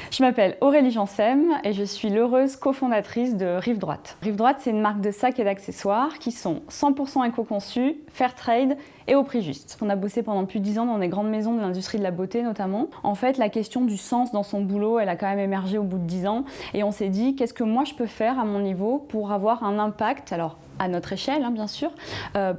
Je m'appelle Aurélie Jansem et je suis l'heureuse cofondatrice de Rive Droite. Rive Droite, c'est une marque de sacs et d'accessoires qui sont 100% éco-conçus, fair trade et au prix juste. On a bossé pendant plus de 10 ans dans des grandes maisons de l'industrie de la beauté notamment. En fait, la question du sens dans son boulot, elle a quand même émergé au bout de 10 ans et on s'est dit qu'est-ce que moi je peux faire à mon niveau pour avoir un impact, alors à notre échelle bien sûr,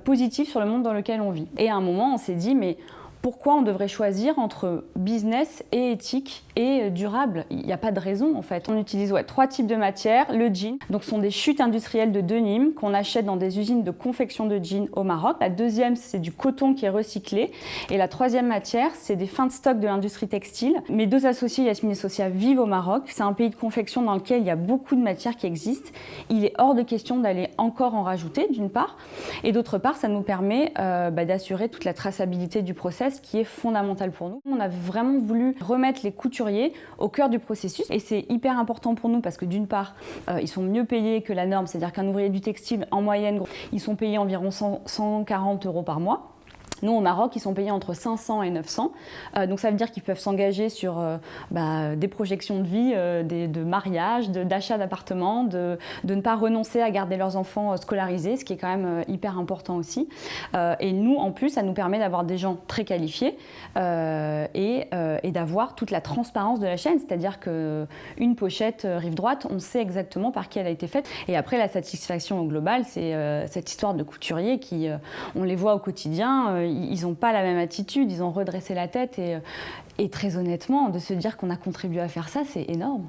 positif sur le monde dans lequel on vit. Et à un moment, on s'est dit mais pourquoi on devrait choisir entre business et éthique et durable? Il n'y a pas de raison en fait. On utilise 3 types de matières. Le jean, donc ce sont des chutes industrielles de denim qu'on achète dans des usines de confection de jeans au Maroc. La deuxième, c'est du coton qui est recyclé. Et la troisième matière, c'est des fins de stock de l'industrie textile. Mes 2 associés, Yasmine et Socia, vivent au Maroc. C'est un pays de confection dans lequel il y a beaucoup de matières qui existent. Il est hors de question d'aller encore en rajouter d'une part. Et d'autre part, ça nous permet d'assurer toute la traçabilité du process qui est fondamental pour nous. On a vraiment voulu remettre les couturiers au cœur du processus et c'est hyper important pour nous parce que d'une part, ils sont mieux payés que la norme, c'est-à-dire qu'un ouvrier du textile, en moyenne, ils sont payés environ 140 € par mois. Nous, au Maroc, ils sont payés entre 500 et 900. Donc ça veut dire qu'ils peuvent s'engager sur des projections de vie, de mariage, d'achat d'appartements, de ne pas renoncer à garder leurs enfants scolarisés, ce qui est quand même hyper important aussi. Et nous, en plus, ça nous permet d'avoir des gens très qualifiés et d'avoir toute la transparence de la chaîne. C'est-à-dire qu'une pochette Rive Droite, on sait exactement par qui elle a été faite. Et après, la satisfaction globale, c'est cette histoire de couturiers qui, on les voit au quotidien, ils n'ont pas la même attitude, ils ont redressé la tête et très honnêtement, de se dire qu'on a contribué à faire ça, c'est énorme.